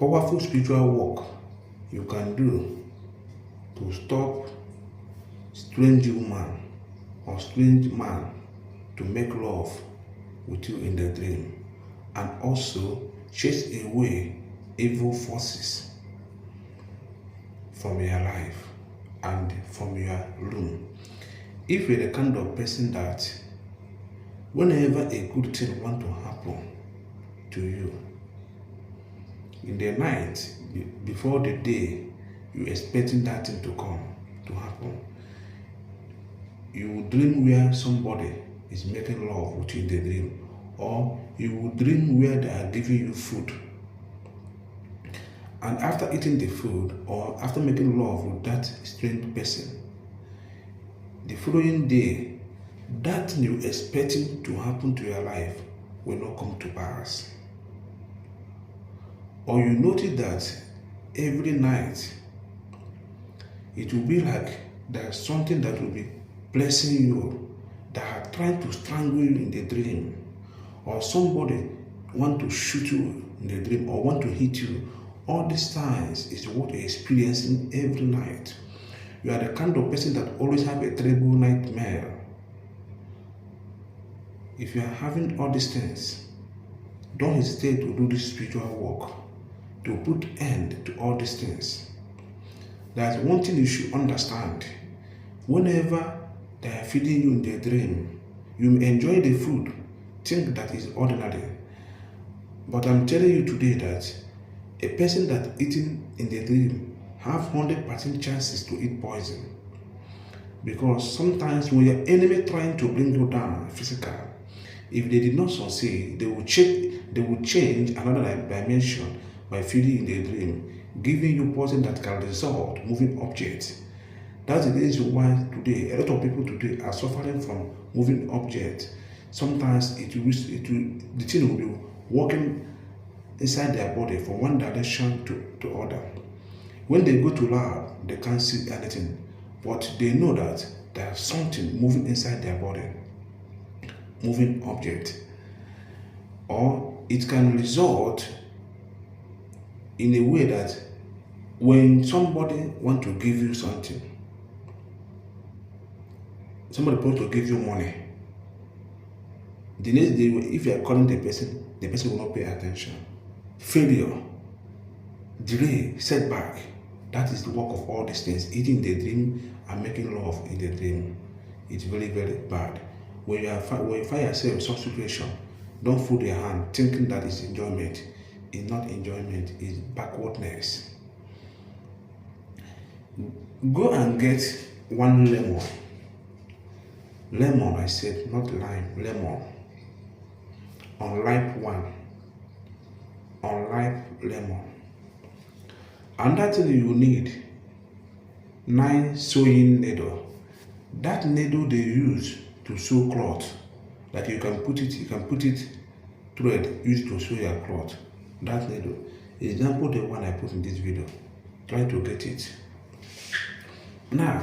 powerful spiritual work you can do to stop strange woman or strange man to make love with you in the dream, and also chase away evil forces from your life and from your room. If you're the kind of person that whenever a good thing wants to happen to you, in the night, before the day, you're expecting that thing to come, to happen. You will dream where somebody is making love with you in the dream, or you will dream where they are giving you food. And after eating the food, or after making love with that strange person, the following day, that thing you're expecting to happen to your life will not come to pass. Or you notice that every night, it will be like there's something that will be blessing you, that are trying to strangle you in the dream, or somebody want to shoot you in the dream, or want to hit you. All these signs is what you're experiencing every night. You are the kind of person that always have a terrible nightmare. If you are having all these things, don't hesitate to do this spiritual work to put end to all these things. There's one thing you should understand. Whenever they are feeding you in the dream, you may enjoy the food, think that is ordinary. But I'm telling you today that a person that eating in the dream have 100% chances to eat poison. Because sometimes when your enemy trying to bring you down physical, if they did not succeed, they will change another dimension by feeding in the dream, giving you poison that can result moving objects. That's the reason why today a lot of people today are suffering from moving objects. Sometimes the thing will be walking inside their body from one direction to other. When they go to lab, they can't see anything, but they know that there's something moving inside their body, moving object. Or it can result in a way that when somebody want to give you something, somebody wants to give you money, the next day if you are calling the person will not pay attention. Failure, delay, setback, that is the work of all these things. Eating the dream and making love in the dream, it's very, very bad. When you find yourself in some situation, don't fool your hand thinking that it's enjoyment. It's not enjoyment, it's backwardness. Go and get one lemon. Lemon, I said, not lime, lemon. Unripe one. Unripe lemon. And that thing you need 9 sewing needle. That needle they use to sew cloth. That you can put it thread, use to sew your cloth. That needle. Example the one I put in this video. Try to get it. Now,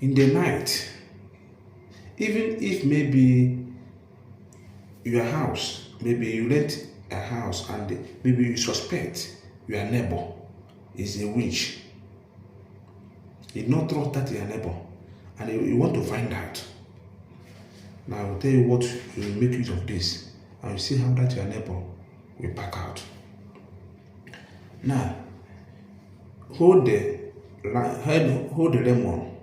in the night, even if maybe your house, maybe you rent a house and maybe you suspect your neighbor is a witch, you not trust that your neighbor, and you want to find out. Now I will tell you what you will make use of this, and you see how that your neighbor will back out. Now hold the lemon,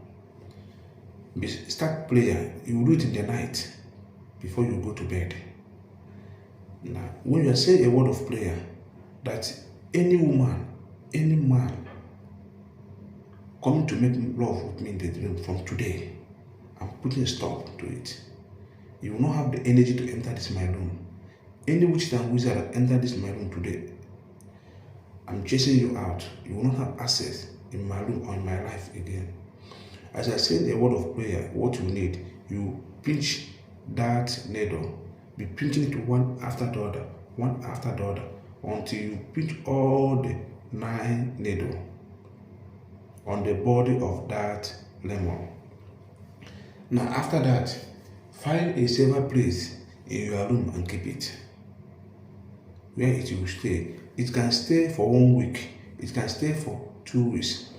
start prayer. You will do it in the night before you go to bed. Now when you are saying a word of prayer, that any woman, any man coming to make love with me in the dream from today, I'm putting a stop to it. You will not have the energy to enter this my room. Any witch and wizard that enter this my room today, I'm chasing you out. You will not have access in my room or in my life again. As I said a word of prayer, what you need, you pinch that needle, be pinching it one after the other, until you pinch all the 9 needles on the body of that lemon. Now after that, find a safer place in your room and keep it where it will stay. It can stay for 1 week. It can stay for 2 weeks.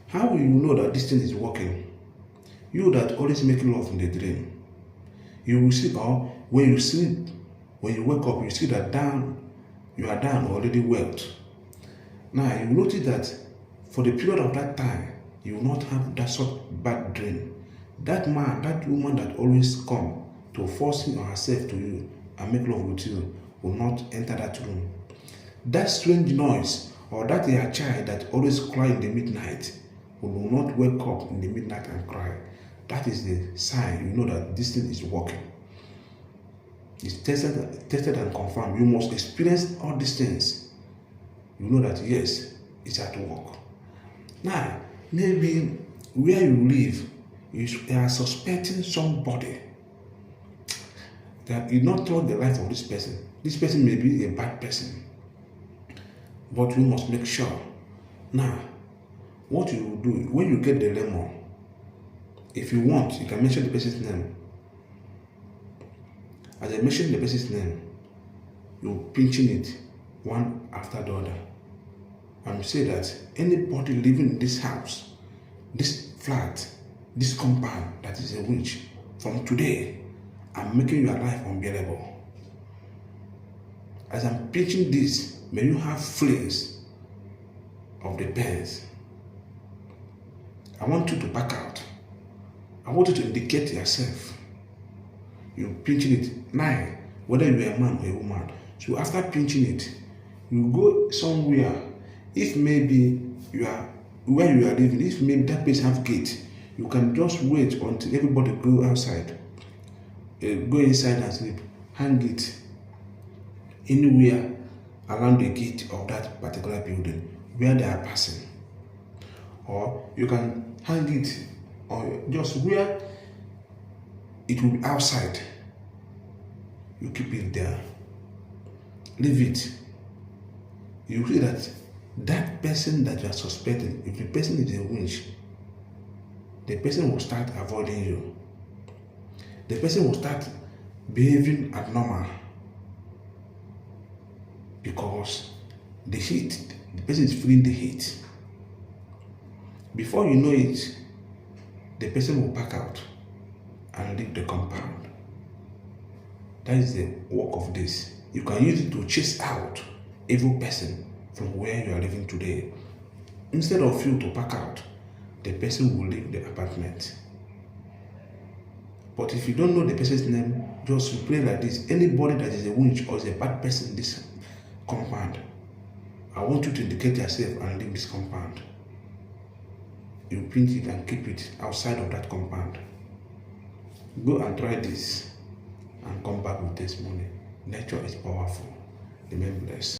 How will you know that this thing is working? You that always make love in the dream. You will see, or when you sleep, when you wake up, you see that you are down already wet. Now you notice that for the period of that time, you will not have that sort of bad dream. That man, that woman that always come to force him or herself to you and make love with you will not enter that room. That strange noise or that your child that always cry in the midnight will not wake up in the midnight and cry. That is the sign you know that this thing is working. It's tested and confirmed. You must experience all these things. You know that yes, it's at work. Now, maybe where you live, you are suspecting somebody that you not trust the life of this person. This person may be a bad person, but you must make sure. Now, what you will do when you get the lemon, if you want, you can mention the person's name. As I mention the person's name, you're pinching it one after the other. And you say that anybody living in this house, this flat, this compound that is a witch, from today, I'm making your life unbearable. As I'm pinching this, may you have flames of the pens. I want you to back out. I want you to indicate yourself. You're pinching it. Now, whether you're a man or a woman. So after pinching it, you go somewhere. If maybe you are where you are living, if maybe that place have gate, you can just wait until everybody go outside. Go inside and sleep. Hang it anywhere around the gate of that particular building where they are passing. Or you can hang it or just where it will be outside. You keep it there. Leave it. You see that person that you are suspecting, if the person is a witch, the person will start avoiding you. The person will start behaving abnormal because the heat, the person is feeling the heat. Before you know it, the person will back out and leave the compound. That is the work of this. You can use it to chase out evil person from where you are living today. Instead of you to back out, the person will leave the apartment. But if you don't know the person's name, just pray like this. Anybody that is a witch or is a bad person in this compound, I want you to indicate yourself and leave this compound. You print it and keep it outside of that compound. Go and try this and come back with testimony. Nature is powerful. Remain blessed.